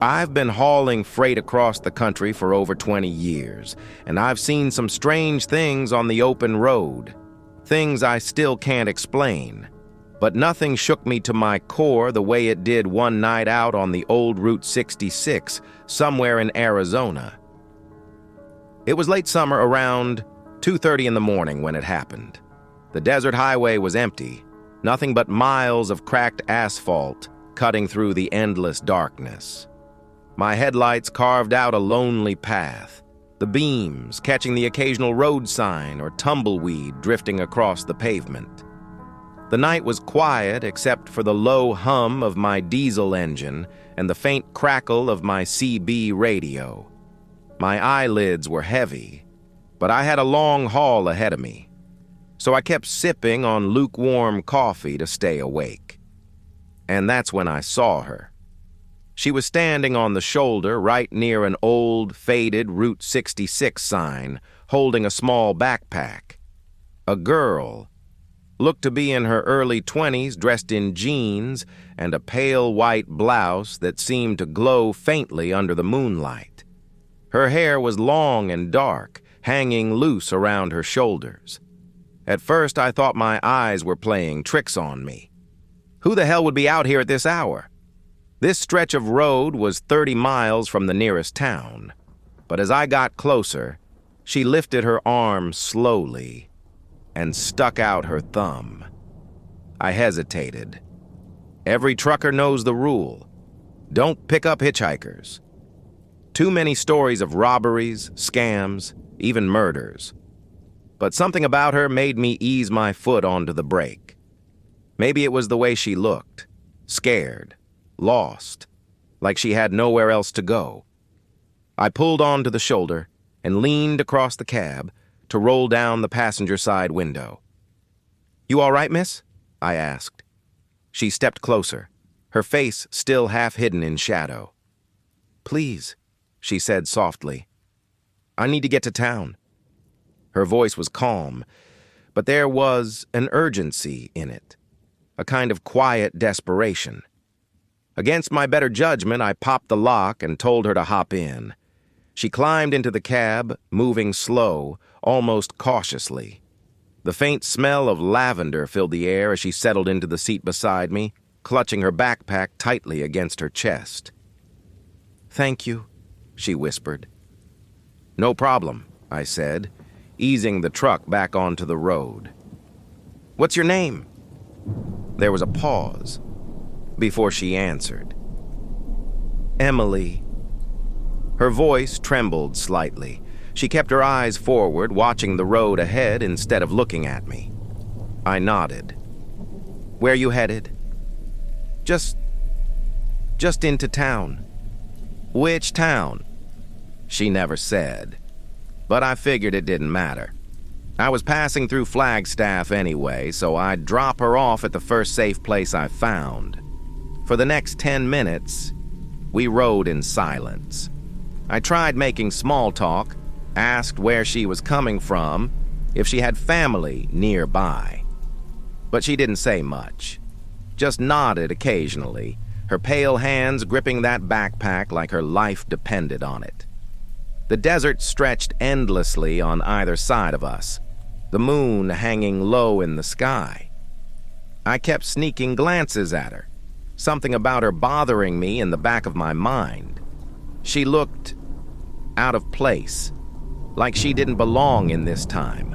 I've been hauling freight across the country for over 20 years, and I've seen some strange things on the open road. Things I still can't explain. But nothing shook me to my core the way it did one night out on the old Route 66, somewhere in Arizona. It was late summer, around 2:30 in the morning when it happened. The desert highway was empty, nothing but miles of cracked asphalt cutting through the endless darkness. My headlights carved out a lonely path, the beams catching the occasional road sign or tumbleweed drifting across the pavement. The night was quiet except for the low hum of my diesel engine and the faint crackle of my CB radio. My eyelids were heavy, but I had a long haul ahead of me, so I kept sipping on lukewarm coffee to stay awake. And that's when I saw her. She was standing on the shoulder right near an old, faded Route 66 sign, holding a small backpack. A girl, looked to be in her early 20s, dressed in jeans and a pale white blouse that seemed to glow faintly under the moonlight. Her hair was long and dark, hanging loose around her shoulders. At first, I thought my eyes were playing tricks on me. Who the hell would be out here at this hour? This stretch of road was 30 miles from the nearest town, but as I got closer, she lifted her arm slowly and stuck out her thumb. I hesitated. Every trucker knows the rule. Don't pick up hitchhikers. Too many stories of robberies, scams, even murders. But something about her made me ease my foot onto the brake. Maybe it was the way she looked, scared, lost, like she had nowhere else to go. I pulled onto the shoulder and leaned across the cab to roll down the passenger side window. "You all right, miss?" I asked. She stepped closer, her face still half hidden in shadow. "Please," she said softly. "I need to get to town." Her voice was calm, but there was an urgency in it, a kind of quiet desperation. Against my better judgment, I popped the lock and told her to hop in. She climbed into the cab, moving slow, almost cautiously. The faint smell of lavender filled the air as she settled into the seat beside me, clutching her backpack tightly against her chest. "Thank you," she whispered. "No problem," I said, easing the truck back onto the road. "What's your name?" There was a pause before she answered. "Emily." Her voice trembled slightly. She kept her eyes forward, watching the road ahead instead of looking at me. I nodded. "Where you headed?" Just into town." "Which town?" She never said, but I figured it didn't matter. I was passing through Flagstaff anyway, so I'd drop her off at the first safe place I found. For the next 10 minutes, we rode in silence. I tried making small talk, asked where she was coming from, if she had family nearby. But she didn't say much, just nodded occasionally, her pale hands gripping that backpack like her life depended on it. The desert stretched endlessly on either side of us, the moon hanging low in the sky. I kept sneaking glances at her, something about her bothering me in the back of my mind. She looked out of place, like she didn't belong in this time.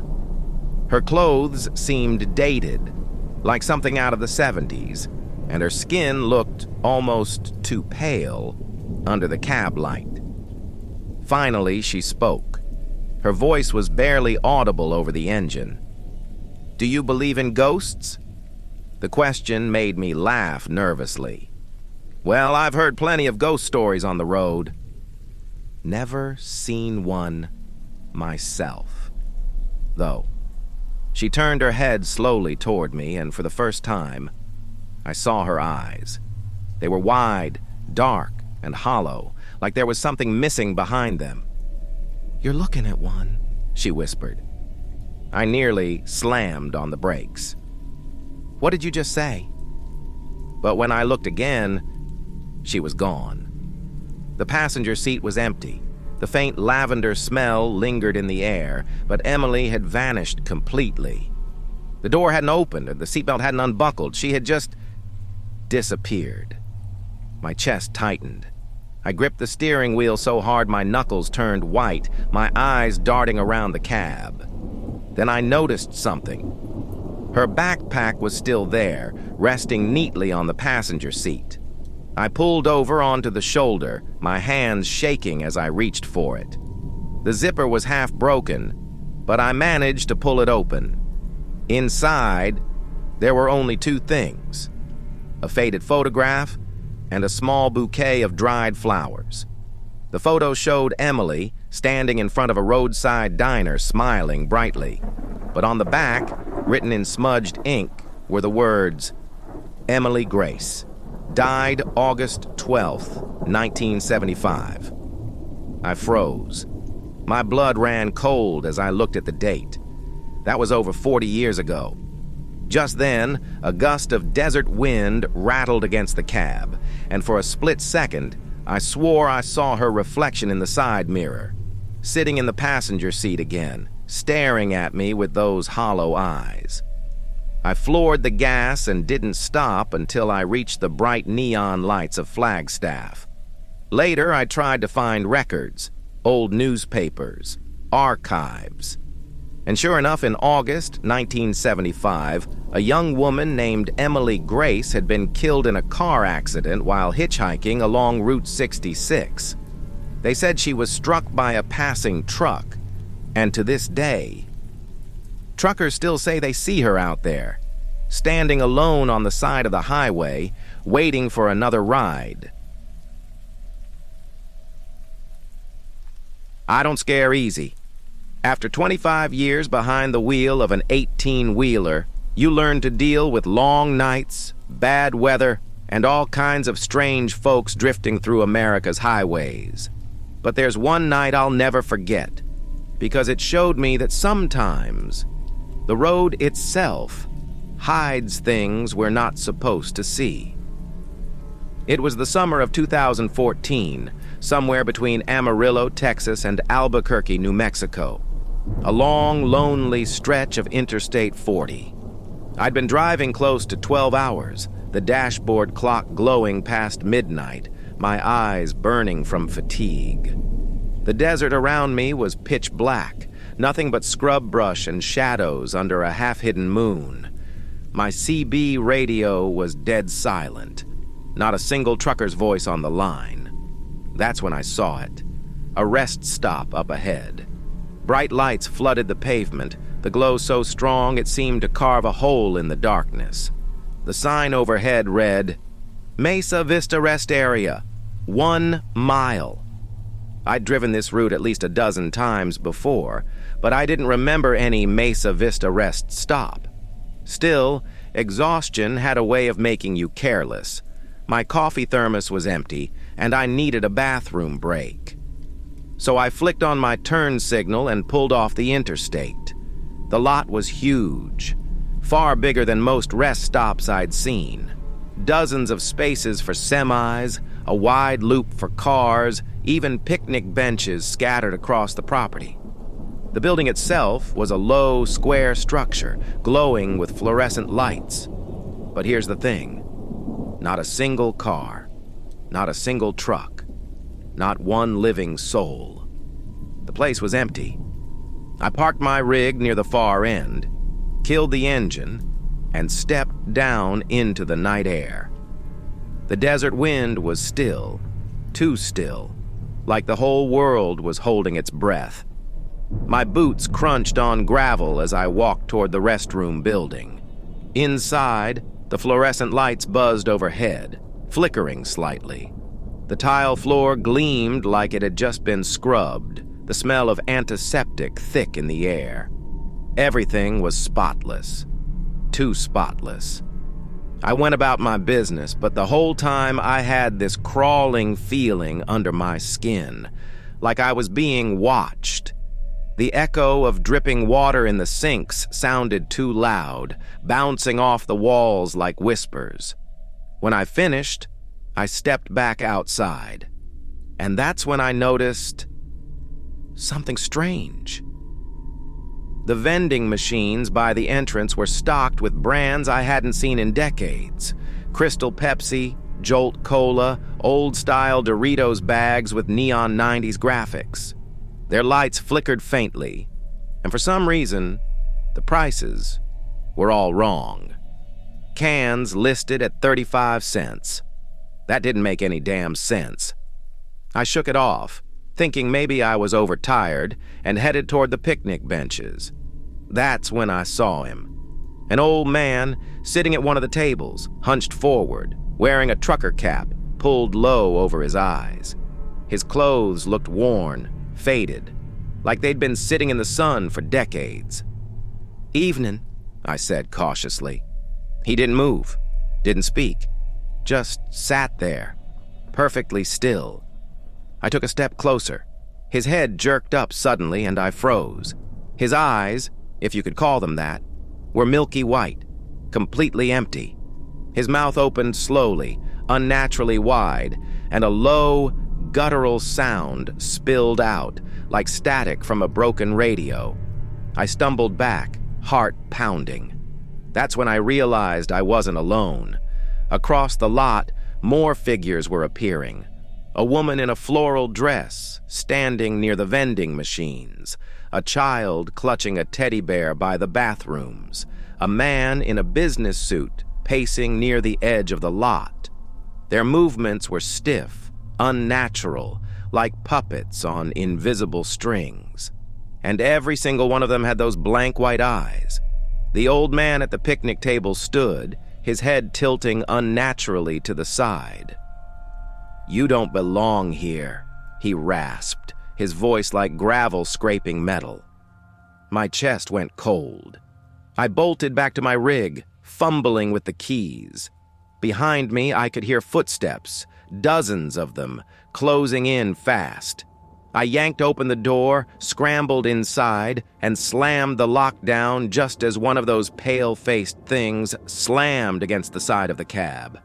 Her clothes seemed dated, like something out of the 70s, and her skin looked almost too pale under the cab light. Finally, she spoke. Her voice was barely audible over the engine. "Do you believe in ghosts?" The question made me laugh nervously. "Well, I've heard plenty of ghost stories on the road." Never seen one myself, though. She turned her head slowly toward me, and for the first time, I saw her eyes. They were wide, dark, and hollow, like there was something missing behind them. "You're looking at one," she whispered. I nearly slammed on the brakes. "What did you just say?" But when I looked again, she was gone. The passenger seat was empty. The faint lavender smell lingered in the air, but Emily had vanished completely. The door hadn't opened and the seatbelt hadn't unbuckled. She had just disappeared. My chest tightened. I gripped the steering wheel so hard my knuckles turned white, my eyes darting around the cab. Then I noticed something. Her backpack was still there, resting neatly on the passenger seat. I pulled over onto the shoulder, my hands shaking as I reached for it. The zipper was half broken, but I managed to pull it open. Inside, there were only two things: a faded photograph and a small bouquet of dried flowers. The photo showed Emily standing in front of a roadside diner, smiling brightly. But on the back, written in smudged ink, were the words, "Emily Grace. Died August 12th, 1975. I froze. My blood ran cold as I looked at the date. That was over 40 years ago. Just then, a gust of desert wind rattled against the cab, and for a split second, I swore I saw her reflection in the side mirror, sitting in the passenger seat again, staring at me with those hollow eyes. I floored the gas and didn't stop until I reached the bright neon lights of Flagstaff. Later, I tried to find records, old newspapers, archives. And sure enough, in August 1975, a young woman named Emily Grace had been killed in a car accident while hitchhiking along Route 66. They said she was struck by a passing truck, and to this day, truckers still say they see her out there, standing alone on the side of the highway, waiting for another ride. I don't scare easy. After 25 years behind the wheel of an 18-wheeler, you learn to deal with long nights, bad weather, and all kinds of strange folks drifting through America's highways. But there's one night I'll never forget, because it showed me that sometimes the road itself hides things we're not supposed to see. It was the summer of 2014, somewhere between Amarillo, Texas, and Albuquerque, New Mexico. A long, lonely stretch of Interstate 40. I'd been driving close to 12 hours, the dashboard clock glowing past midnight, my eyes burning from fatigue. The desert around me was pitch black, nothing but scrub brush and shadows under a half-hidden moon. My CB radio was dead silent, not a single trucker's voice on the line. That's when I saw it. A rest stop up ahead. Bright lights flooded the pavement, the glow so strong it seemed to carve a hole in the darkness. The sign overhead read, "Mesa Vista Rest Area, 1 mile." I'd driven this route at least a dozen times before, but I didn't remember any Mesa Vista Rest stop. Still, exhaustion had a way of making you careless. My coffee thermos was empty, and I needed a bathroom break. So I flicked on my turn signal and pulled off the interstate. The lot was huge, far bigger than most rest stops I'd seen. Dozens of spaces for semis, a wide loop for cars, even picnic benches scattered across the property. The building itself was a low, square structure, glowing with fluorescent lights. But here's the thing. Not a single car, not a single truck, not one living soul. The place was empty. I parked my rig near the far end, killed the engine, and stepped down into the night air. The desert wind was still, too still, like the whole world was holding its breath. My boots crunched on gravel as I walked toward the restroom building. Inside, the fluorescent lights buzzed overhead, flickering slightly. The tile floor gleamed like it had just been scrubbed, the smell of antiseptic thick in the air. Everything was spotless, too spotless. I went about my business, but the whole time I had this crawling feeling under my skin, like I was being watched. The echo of dripping water in the sinks sounded too loud, bouncing off the walls like whispers. When I finished, I stepped back outside. And that's when I noticed something strange. The vending machines by the entrance were stocked with brands I hadn't seen in decades. Crystal Pepsi, Jolt Cola, old-style Doritos bags with neon 90s graphics. Their lights flickered faintly, and for some reason, the prices were all wrong. Cans listed at 35 cents. That didn't make any damn sense. I shook it off, thinking maybe I was overtired, and headed toward the picnic benches. That's when I saw him. An old man sitting at one of the tables, hunched forward, wearing a trucker cap pulled low over his eyes. His clothes looked worn, faded, like they'd been sitting in the sun for decades. "Evening," I said cautiously. He didn't move, didn't speak, just sat there, perfectly still. I took a step closer. His head jerked up suddenly and I froze. His eyes, if you could call them that, were milky white, completely empty. His mouth opened slowly, unnaturally wide, and a low, guttural sound spilled out, like static from a broken radio. I stumbled back, heart pounding. That's when I realized I wasn't alone. Across the lot, more figures were appearing. A woman in a floral dress, standing near the vending machines. A child clutching a teddy bear by the bathrooms. A man in a business suit pacing near the edge of the lot. Their movements were stiff, unnatural, like puppets on invisible strings. And every single one of them had those blank white eyes. The old man at the picnic table stood, his head tilting unnaturally to the side. "You don't belong here," he rasped, his voice like gravel scraping metal. My chest went cold. I bolted back to my rig, fumbling with the keys. Behind me, I could hear footsteps, dozens of them, closing in fast. I yanked open the door, scrambled inside, and slammed the lock down just as one of those pale-faced things slammed against the side of the cab.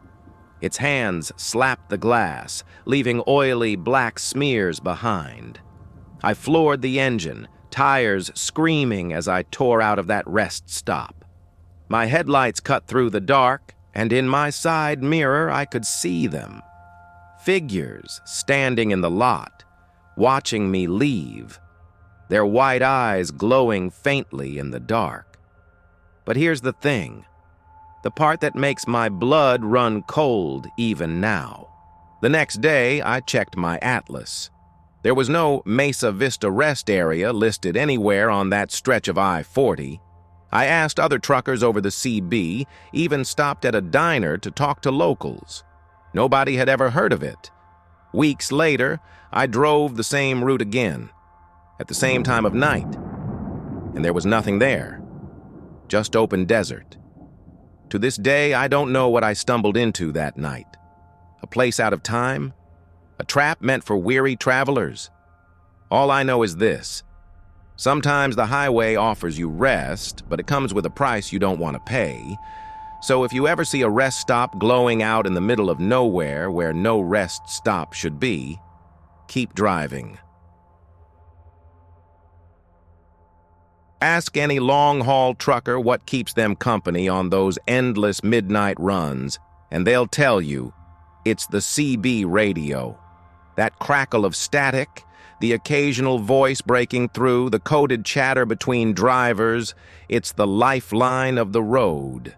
Its hands slapped the glass, leaving oily black smears behind. I floored the engine, tires screaming as I tore out of that rest stop. My headlights cut through the dark, and in my side mirror I could see them. Figures standing in the lot, watching me leave, their white eyes glowing faintly in the dark. But here's the thing, the part that makes my blood run cold even now. The next day, I checked my atlas. There was no Mesa Vista rest area listed anywhere on that stretch of I-40. I asked other truckers over the CB, even stopped at a diner to talk to locals. Nobody had ever heard of it. Weeks later, I drove the same route again, at the same time of night, and there was nothing there, just open desert. To this day, I don't know what I stumbled into that night. A place out of time? A trap meant for weary travelers? All I know is this. Sometimes the highway offers you rest, but it comes with a price you don't want to pay. So if you ever see a rest stop glowing out in the middle of nowhere where no rest stop should be, keep driving. Ask any long-haul trucker what keeps them company on those endless midnight runs, and they'll tell you it's the CB radio. That crackle of static, the occasional voice breaking through, the coded chatter between drivers, it's the lifeline of the road.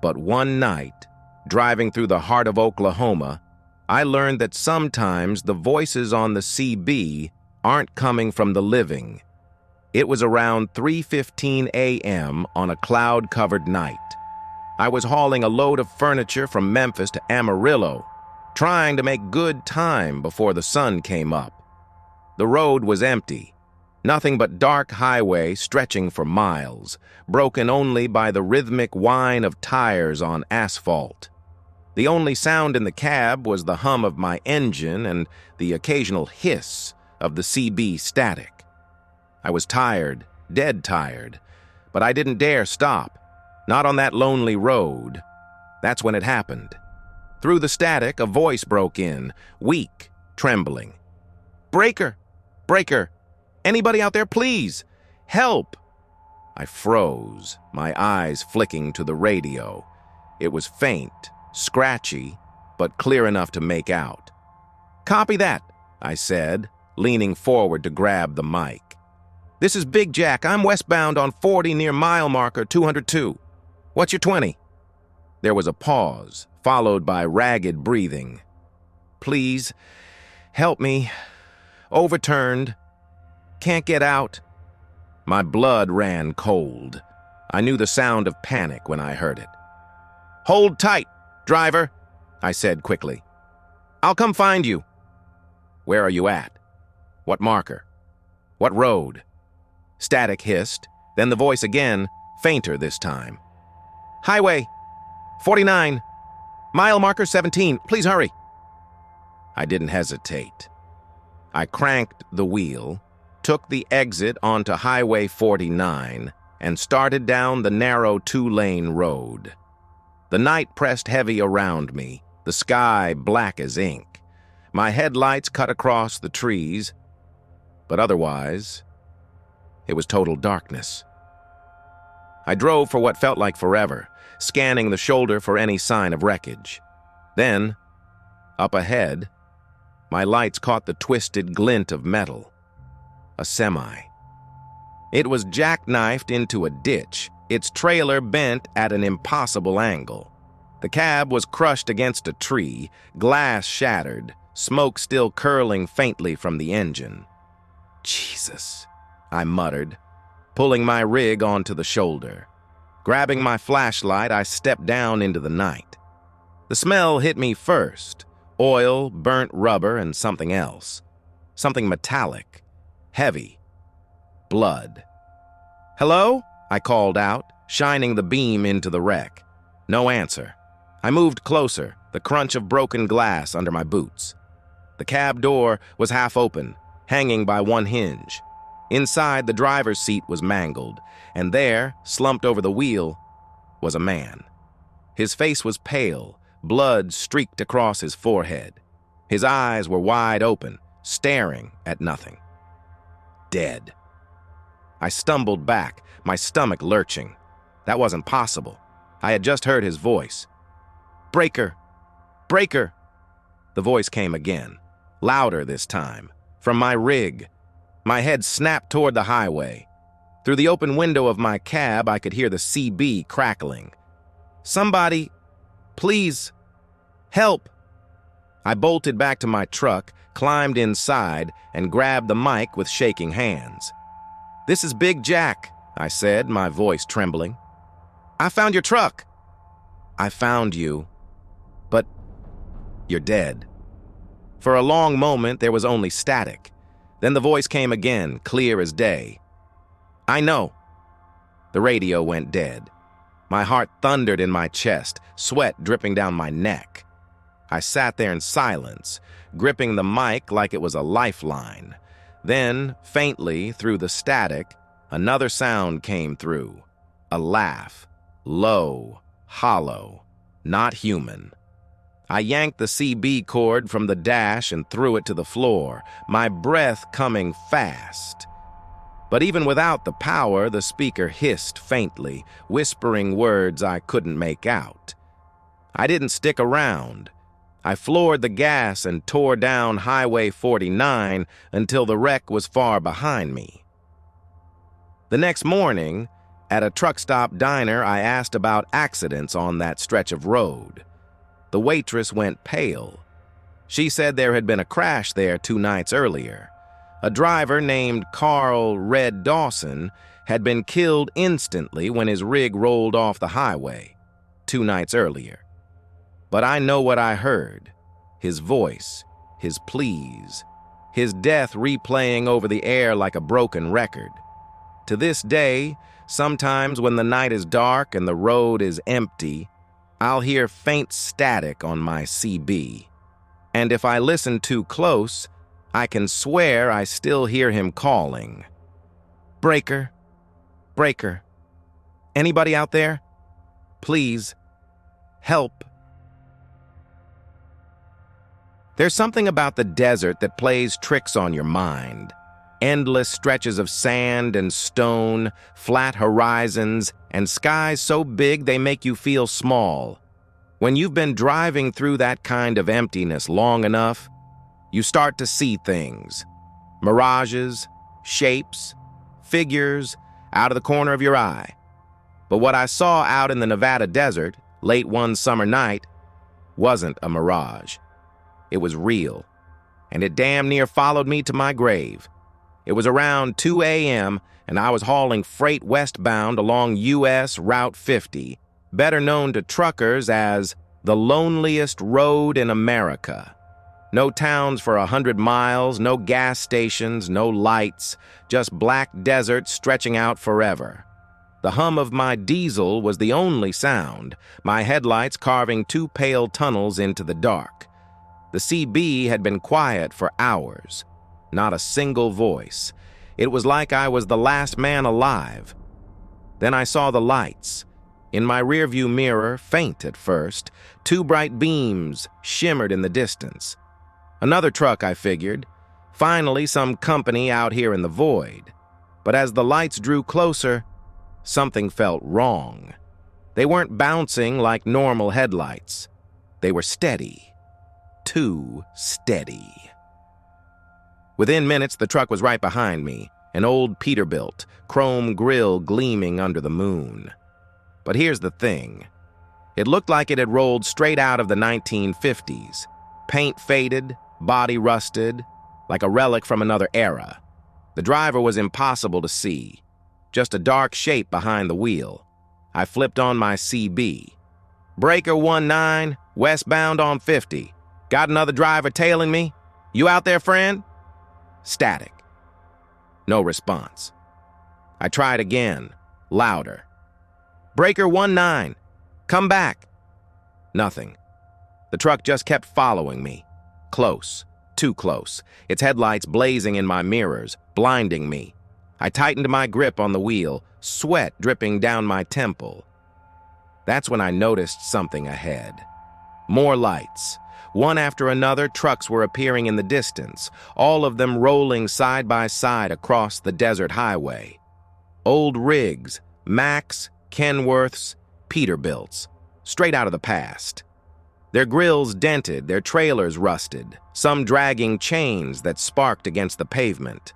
But one night, driving through the heart of Oklahoma, I learned that sometimes the voices on the CB aren't coming from the living. It was around 3:15 a.m. on a cloud-covered night. I was hauling a load of furniture from Memphis to Amarillo, trying to make good time before the sun came up. The road was empty. Nothing but dark highway stretching for miles, broken only by the rhythmic whine of tires on asphalt. The only sound in the cab was the hum of my engine and the occasional hiss of the CB static. I was tired, dead tired, but I didn't dare stop, not on that lonely road. That's when it happened. Through the static, a voice broke in, weak, trembling. Breaker! Breaker! Anybody out there, please? Help! I froze, my eyes flicking to the radio. It was faint, scratchy, but clear enough to make out. Copy that, I said, leaning forward to grab the mic. This is Big Jack. I'm westbound on 40 near mile marker 202. What's your 20? There was a pause, followed by ragged breathing. Please, help me. Overturned. Can't get out. My blood ran cold. I knew the sound of panic when I heard it. Hold tight, driver, I said quickly. I'll come find you. Where are you at? What marker? What road? Static hissed, then the voice again, fainter this time. Highway 49, mile marker 17, please hurry. I didn't hesitate. I cranked the wheel, took the exit onto Highway 49, and started down the narrow two-lane road. The night pressed heavy around me, the sky black as ink. My headlights cut across the trees, but otherwise, it was total darkness. I drove for what felt like forever, scanning the shoulder for any sign of wreckage. Then, up ahead, my lights caught the twisted glint of metal. A semi. It was jackknifed into a ditch, its trailer bent at an impossible angle. The cab was crushed against a tree, glass shattered, smoke still curling faintly from the engine. Jesus, I muttered, pulling my rig onto the shoulder. Grabbing my flashlight, I stepped down into the night. The smell hit me first. Oil, burnt rubber, and something else. Something metallic. Heavy. Blood. Hello? I called out, shining the beam into the wreck. No answer. I moved closer, the crunch of broken glass under my boots. The cab door was half open, hanging by one hinge. Inside, the driver's seat was mangled, and there, slumped over the wheel, was a man. His face was pale, blood streaked across his forehead. His eyes were wide open, staring at nothing. Dead. I stumbled back, my stomach lurching. That wasn't possible. I had just heard his voice. Breaker! Breaker! The voice came again, louder this time, from my rig. My head snapped toward the highway. Through the open window of my cab, I could hear the CB crackling. Somebody, please, help! I bolted back to my truck, climbed inside, and grabbed the mic with shaking hands. This is Big Jack, I said, my voice trembling. I found your truck. I found you, but you're dead. For a long moment, there was only static. Then the voice came again, clear as day. I know. The radio went dead. My heart thundered in my chest, sweat dripping down my neck. I sat there in silence, gripping the mic like it was a lifeline. Then, faintly, through the static, another sound came through. A laugh. Low, hollow, not human. I yanked the CB cord from the dash and threw it to the floor, my breath coming fast. But even without the power, the speaker hissed faintly, whispering words I couldn't make out. I didn't stick around. I floored the gas and tore down Highway 49 until the wreck was far behind me. The next morning, at a truck stop diner, I asked about accidents on that stretch of road. The waitress went pale. She said there had been a crash there 2 nights earlier. A driver named Carl Red Dawson had been killed instantly when his rig rolled off the highway 2 nights earlier. But I know what I heard. His voice, his pleas, his death replaying over the air like a broken record. To this day, sometimes when the night is dark and the road is empty, I'll hear faint static on my CB. And if I listen too close, I can swear I still hear him calling. Breaker, breaker. Anybody out there? Please, help. There's something about the desert that plays tricks on your mind. Endless stretches of sand and stone, flat horizons, and skies so big they make you feel small. When you've been driving through that kind of emptiness long enough, you start to see things. Mirages, shapes, figures, out of the corner of your eye. But what I saw out in the Nevada desert, late one summer night, wasn't a mirage. It was real, and it damn near followed me to my grave. It was around 2 a.m., and I was hauling freight westbound along U.S. Route 50, better known to truckers as the loneliest road in America. No towns for 100 miles, no gas stations, no lights, just black desert stretching out forever. The hum of my diesel was the only sound, my headlights carving two pale tunnels into the dark. The CB had been quiet for hours, not a single voice. It was like I was the last man alive. Then I saw the lights. In my rearview mirror, faint at first, two bright beams shimmered in the distance. Another truck, I figured. Finally, some company out here in the void. But as the lights drew closer, something felt wrong. They weren't bouncing like normal headlights. They were steady. Too steady. Within minutes, the truck was right behind me, an old Peterbilt, chrome grille gleaming under the moon. But here's the thing. It looked like it had rolled straight out of the 1950s. Paint faded, body rusted, like a relic from another era. The driver was impossible to see, just a dark shape behind the wheel. I flipped on my CB. Breaker 19, westbound on 50. Got another driver tailing me? You out there, friend? Static. No response. I tried again, louder. Breaker 19, come back. Nothing. The truck just kept following me. Close, too close, its headlights blazing in my mirrors, blinding me. I tightened my grip on the wheel, sweat dripping down my temple. That's when I noticed something ahead. More lights. One after another, trucks were appearing in the distance, all of them rolling side by side across the desert highway. Old rigs, Macs, Kenworths, Peterbilts, straight out of the past. Their grills dented, their trailers rusted, some dragging chains that sparked against the pavement.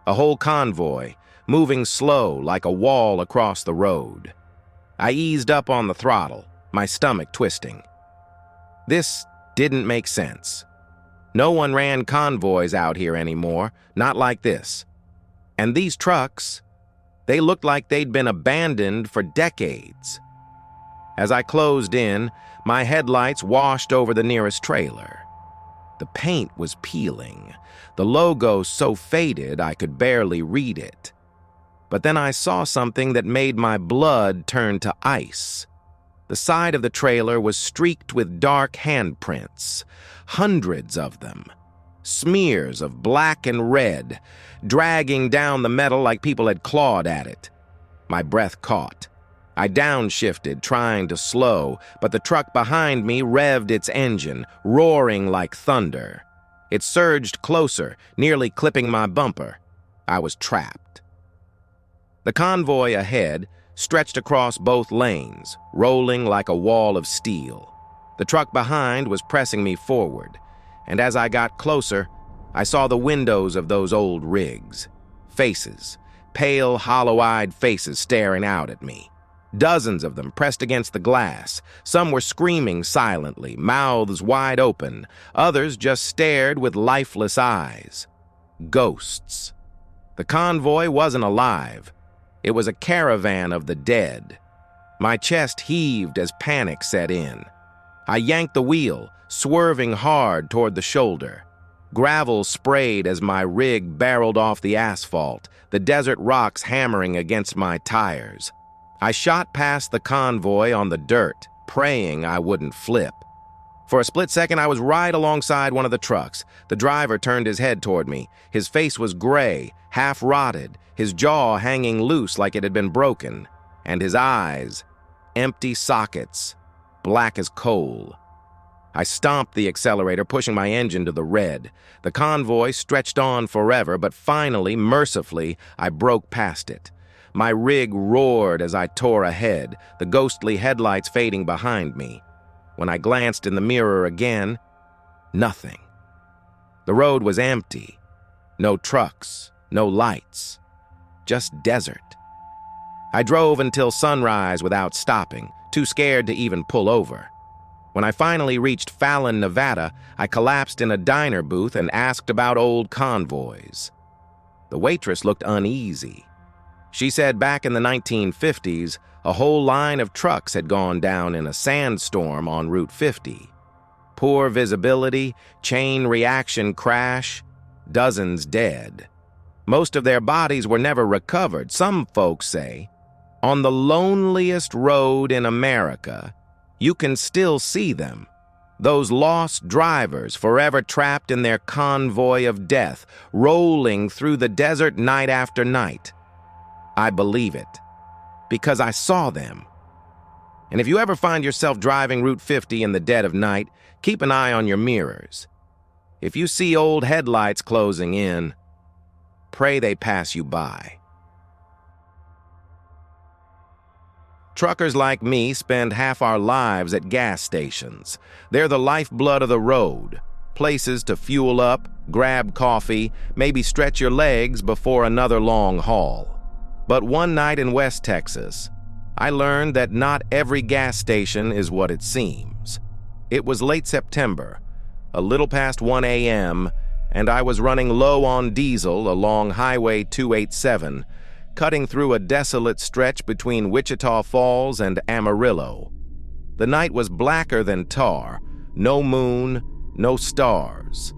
A whole convoy, moving slow like a wall across the road. I eased up on the throttle, my stomach twisting. This didn't make sense. No one ran convoys out here anymore, not like this. And these trucks, they looked like they'd been abandoned for decades. As I closed in, my headlights washed over the nearest trailer. The paint was peeling, the logo so faded I could barely read it. But then I saw something that made my blood turn to ice. The side of the trailer was streaked with dark handprints, hundreds of them. Smears of black and red, dragging down the metal like people had clawed at it. My breath caught. I downshifted, trying to slow, but the truck behind me revved its engine, roaring like thunder. It surged closer, nearly clipping my bumper. I was trapped. The convoy ahead stretched across both lanes, rolling like a wall of steel. The truck behind was pressing me forward, and as I got closer, I saw the windows of those old rigs. Faces, pale, hollow-eyed faces staring out at me. Dozens of them pressed against the glass. Some were screaming silently, mouths wide open. Others just stared with lifeless eyes. Ghosts. The convoy wasn't alive. It was a caravan of the dead. My chest heaved as panic set in. I yanked the wheel, swerving hard toward the shoulder. Gravel sprayed as my rig barreled off the asphalt, the desert rocks hammering against my tires. I shot past the convoy on the dirt, praying I wouldn't flip. For a split second, I was right alongside one of the trucks. The driver turned his head toward me. His face was gray, half rotted, his jaw hanging loose like it had been broken, and his eyes, empty sockets, black as coal. I stomped the accelerator, pushing my engine to the red. The convoy stretched on forever, but finally, mercifully, I broke past it. My rig roared as I tore ahead, the ghostly headlights fading behind me. When I glanced in the mirror again, nothing. The road was empty. No trucks, no lights, just desert. I drove until sunrise without stopping, too scared to even pull over. When I finally reached Fallon, Nevada, I collapsed in a diner booth and asked about old convoys. The waitress looked uneasy. She said back in the 1950s, a whole line of trucks had gone down in a sandstorm on Route 50. Poor visibility, chain reaction crash, dozens dead. Most of their bodies were never recovered, some folks say. On the loneliest road in America, you can still see them. Those lost drivers forever trapped in their convoy of death, rolling through the desert night after night. I believe it, because I saw them. And if you ever find yourself driving Route 50 in the dead of night, keep an eye on your mirrors. If you see old headlights closing in, pray they pass you by. Truckers like me spend half our lives at gas stations. They're the lifeblood of the road, places to fuel up, grab coffee, maybe stretch your legs before another long haul. But one night in West Texas, I learned that not every gas station is what it seems. It was late September, a little past 1 a.m., and I was running low on diesel along Highway 287, cutting through a desolate stretch between Wichita Falls and Amarillo. The night was blacker than tar, no moon, no stars.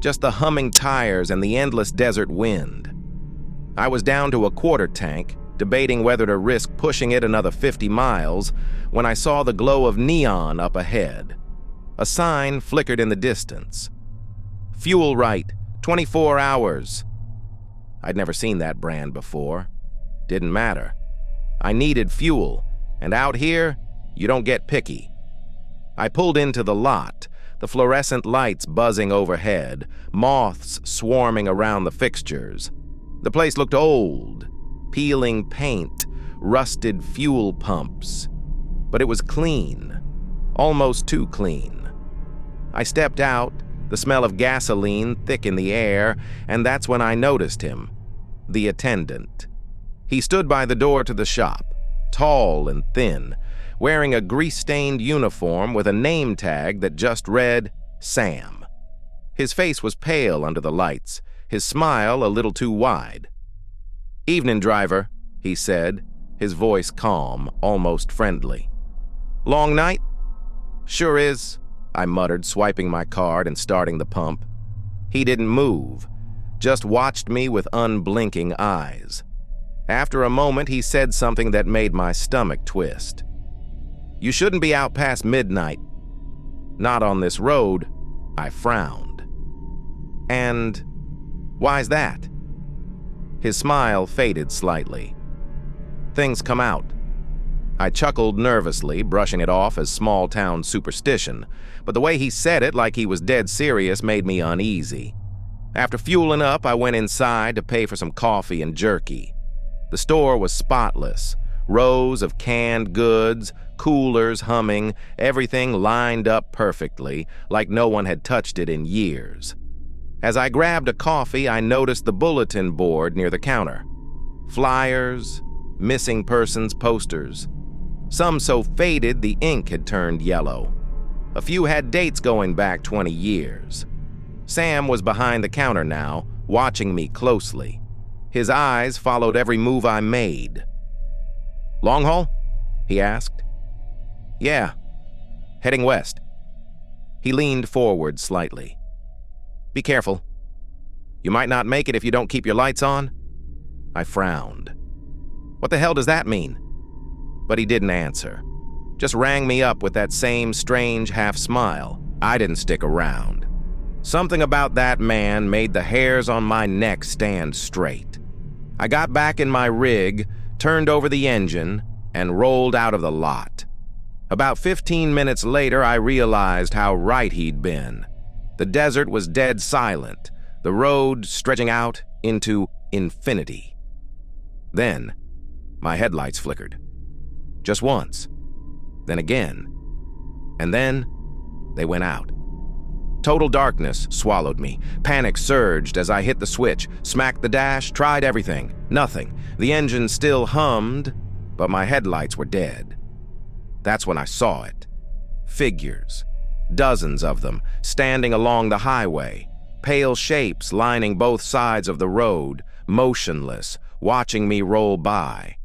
Just the humming tires and the endless desert wind. I was down to a quarter tank, debating whether to risk pushing it another 50 miles, when I saw the glow of neon up ahead. A sign flickered in the distance. Fuel right, 24 hours. I'd never seen that brand before. Didn't matter. I needed fuel, and out here, you don't get picky. I pulled into the lot, the fluorescent lights buzzing overhead, moths swarming around the fixtures. The place looked old, peeling paint, rusted fuel pumps. But it was clean, almost too clean. I stepped out, the smell of gasoline thick in the air, and that's when I noticed him, the attendant. He stood by the door to the shop, tall and thin, wearing a grease-stained uniform with a name tag that just read, Sam. His face was pale under the lights, his smile a little too wide. "Evening, driver," he said, his voice calm, almost friendly. "Long night?" "Sure is," I muttered, swiping my card and starting the pump. He didn't move, just watched me with unblinking eyes. After a moment, he said something that made my stomach twist. "You shouldn't be out past midnight." "Not on this road," I frowned. "And why's that?" His smile faded slightly. "Things come out." I chuckled nervously, brushing it off as small-town superstition, but the way he said it like he was dead serious made me uneasy. After fueling up, I went inside to pay for some coffee and jerky. The store was spotless, rows of canned goods, coolers humming, everything lined up perfectly, like no one had touched it in years. As I grabbed a coffee, I noticed the bulletin board near the counter. Flyers, missing persons posters. Some so faded the ink had turned yellow. A few had dates going back 20 years. Sam was behind the counter now, watching me closely. His eyes followed every move I made. "Long haul?" he asked. "Yeah, heading west." He leaned forward slightly. "Be careful. You might not make it if you don't keep your lights on." I frowned. What the hell does that mean? But he didn't answer. Just rang me up with that same strange half-smile. I didn't stick around. Something about that man made the hairs on my neck stand straight. I got back in my rig, turned over the engine, and rolled out of the lot. About 15 minutes later, I realized how right he'd been. The desert was dead silent, the road stretching out into infinity. Then, my headlights flickered. Just once, then again, and then they went out. Total darkness swallowed me. Panic surged as I hit the switch, smacked the dash, tried everything. Nothing. The engine still hummed, but my headlights were dead. That's when I saw it. Figures, dozens of them, standing along the highway. Pale shapes lining both sides of the road, motionless, watching me roll by.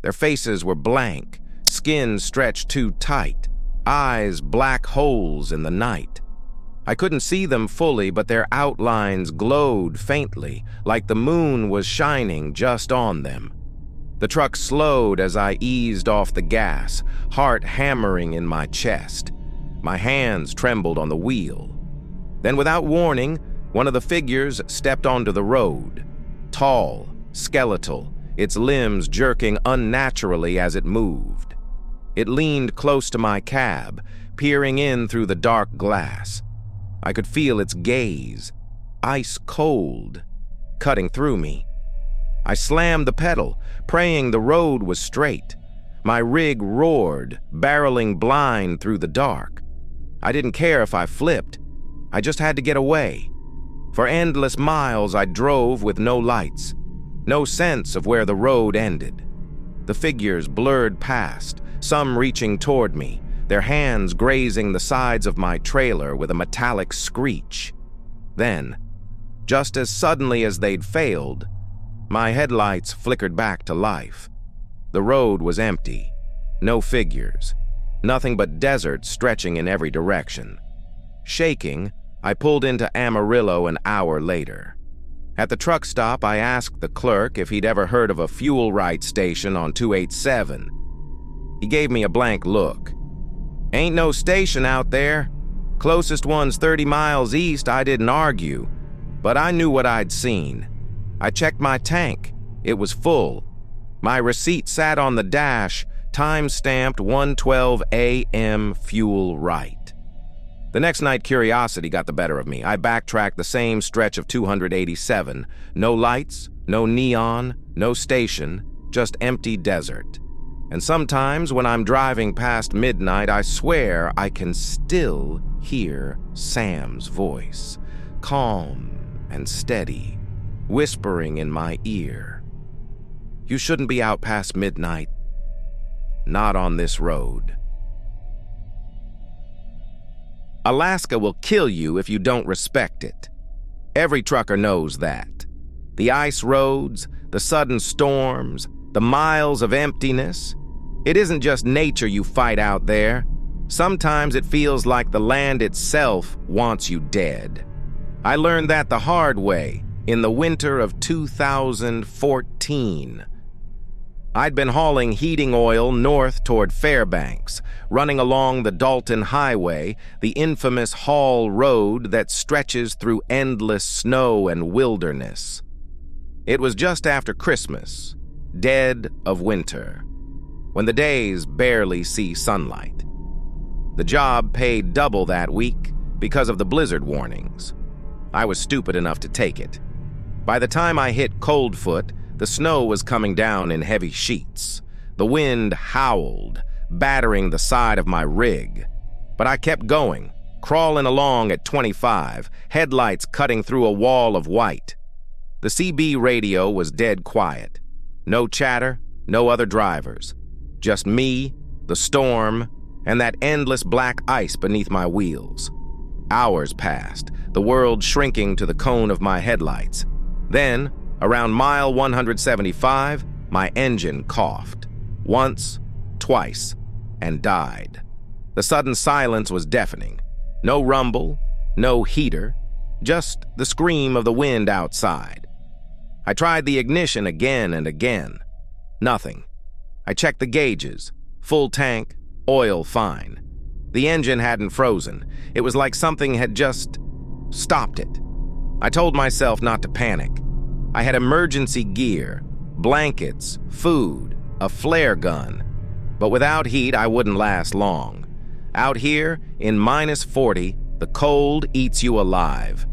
Their faces were blank, skin stretched too tight, eyes black holes in the night. I couldn't see them fully, but their outlines glowed faintly, like the moon was shining just on them. The truck slowed as I eased off the gas, heart hammering in my chest. My hands trembled on the wheel. Then, without warning, one of the figures stepped onto the road. Tall, skeletal, its limbs jerking unnaturally as it moved. It leaned close to my cab, peering in through the dark glass. I could feel its gaze, ice cold, cutting through me. I slammed the pedal, praying the road was straight. My rig roared, barreling blind through the dark. I didn't care if I flipped. I just had to get away. For endless miles I drove with no lights, no sense of where the road ended. The figures blurred past, some reaching toward me, their hands grazing the sides of my trailer with a metallic screech. Then, just as suddenly as they'd failed, my headlights flickered back to life. The road was empty, no figures, nothing but desert stretching in every direction. Shaking, I pulled into Amarillo an hour later. At the truck stop, I asked the clerk if he'd ever heard of a fuel right station on 287. He gave me a blank look. "Ain't no station out there. Closest one's 30 miles east." I didn't argue, but I knew what I'd seen. I checked my tank. It was full. My receipt sat on the dash, time-stamped 1:12 a.m. fuel right. The next night, curiosity got the better of me. I backtracked the same stretch of 287. No lights, no neon, no station, just empty desert. And sometimes when I'm driving past midnight, I swear I can still hear Sam's voice, calm and steady, whispering in my ear. "You shouldn't be out past midnight. Not on this road." Alaska will kill you if you don't respect it. Every trucker knows that. The ice roads, the sudden storms, the miles of emptiness. It isn't just nature you fight out there. Sometimes it feels like the land itself wants you dead. I learned that the hard way in the winter of 2014. I'd been hauling heating oil north toward Fairbanks, running along the Dalton Highway, the infamous haul road that stretches through endless snow and wilderness. It was just after Christmas, dead of winter, when the days barely see sunlight. The job paid double that week because of the blizzard warnings. I was stupid enough to take it. By the time I hit Coldfoot, the snow was coming down in heavy sheets. The wind howled, battering the side of my rig. But I kept going, crawling along at 25, headlights cutting through a wall of white. The CB radio was dead quiet. No chatter, no other drivers. Just me, the storm, and that endless black ice beneath my wheels. Hours passed, the world shrinking to the cone of my headlights. Then, around mile 175, my engine coughed. Once, twice, and died. The sudden silence was deafening. No rumble, no heater, just the scream of the wind outside. I tried the ignition again and again. Nothing. I checked the gauges. Full tank, oil fine. The engine hadn't frozen. It was like something had just stopped it. I told myself not to panic. I had emergency gear, blankets, food, a flare gun. But without heat, I wouldn't last long. Out here, in -40, the cold eats you alive.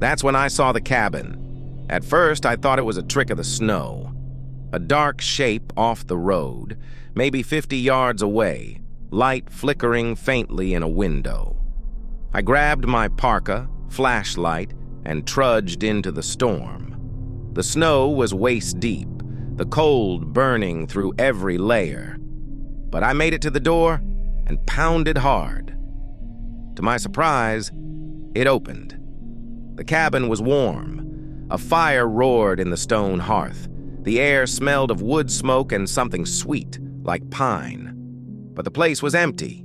That's when I saw the cabin. At first, I thought it was a trick of the snow. A dark shape off the road, maybe 50 yards away, light flickering faintly in a window. I grabbed my parka, flashlight, and trudged into the storm. The snow was waist deep, the cold burning through every layer. But I made it to the door and pounded hard. To my surprise, it opened. The cabin was warm. A fire roared in the stone hearth. The air smelled of wood smoke and something sweet, like pine. But the place was empty.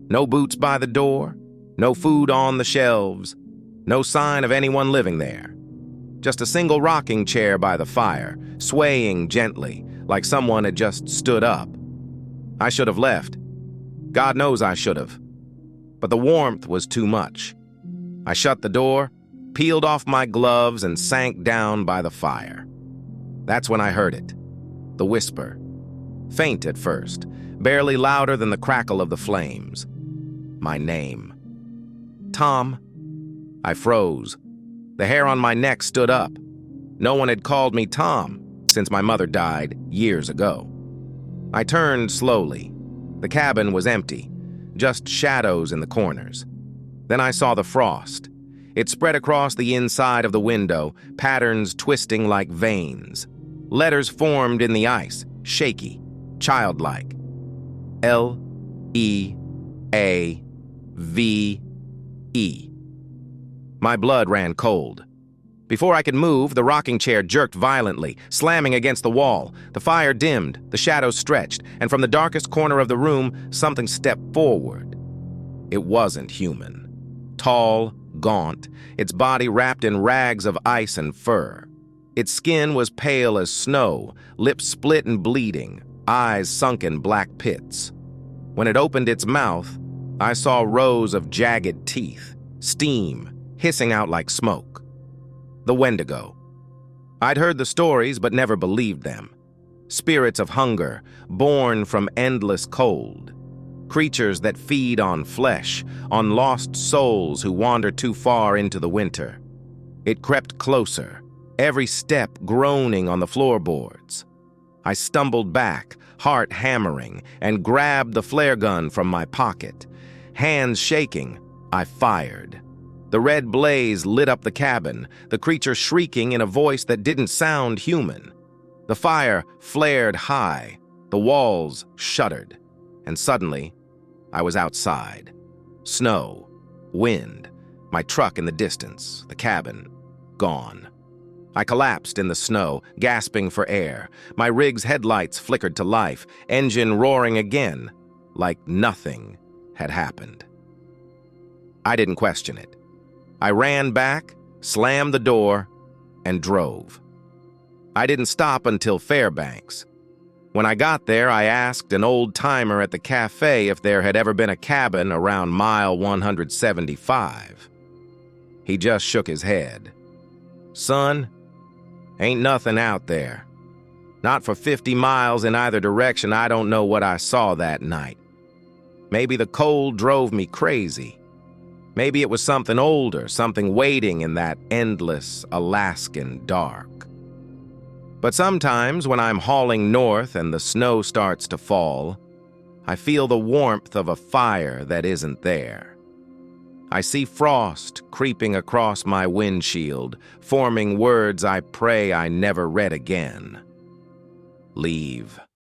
No boots by the door, no food on the shelves, no sign of anyone living there. Just a single rocking chair by the fire, swaying gently, like someone had just stood up. I should have left. God knows I should have. But the warmth was too much. I shut the door, peeled off my gloves, and sank down by the fire. That's when I heard it. The whisper. Faint at first, barely louder than the crackle of the flames. My name. Tom. I froze. The hair on my neck stood up. No one had called me Tom since my mother died years ago. I turned slowly. The cabin was empty, just shadows in the corners. Then I saw the frost. It spread across the inside of the window, patterns twisting like veins. Letters formed in the ice, shaky, childlike. L-E-A-V-E. My blood ran cold. Before I could move, the rocking chair jerked violently, slamming against the wall. The fire dimmed, the shadows stretched, and from the darkest corner of the room, something stepped forward. It wasn't human. Tall, gaunt, its body wrapped in rags of ice and fur. Its skin was pale as snow, lips split and bleeding, eyes sunk in black pits. When it opened its mouth, I saw rows of jagged teeth, steam, hissing out like smoke. The Wendigo. I'd heard the stories but never believed them. Spirits of hunger, born from endless cold. Creatures that feed on flesh, on lost souls who wander too far into the winter. It crept closer, every step groaning on the floorboards. I stumbled back, heart hammering, and grabbed the flare gun from my pocket. Hands shaking, I fired. The red blaze lit up the cabin, the creature shrieking in a voice that didn't sound human. The fire flared high, the walls shuddered, and suddenly, I was outside. Snow, wind, my truck in the distance, the cabin, gone. I collapsed in the snow, gasping for air. My rig's headlights flickered to life, engine roaring again, like nothing had happened. I didn't question it. I ran back, slammed the door, and drove. I didn't stop until Fairbanks. When I got there, I asked an old-timer at the cafe if there had ever been a cabin around mile 175. He just shook his head. Son, ain't nothing out there. Not for 50 miles in either direction. I don't know what I saw that night. Maybe the cold drove me crazy. Maybe it was something older, something waiting in that endless Alaskan dark. But sometimes when I'm hauling north and the snow starts to fall, I feel the warmth of a fire that isn't there. I see frost creeping across my windshield, forming words I pray I never read again. Leave.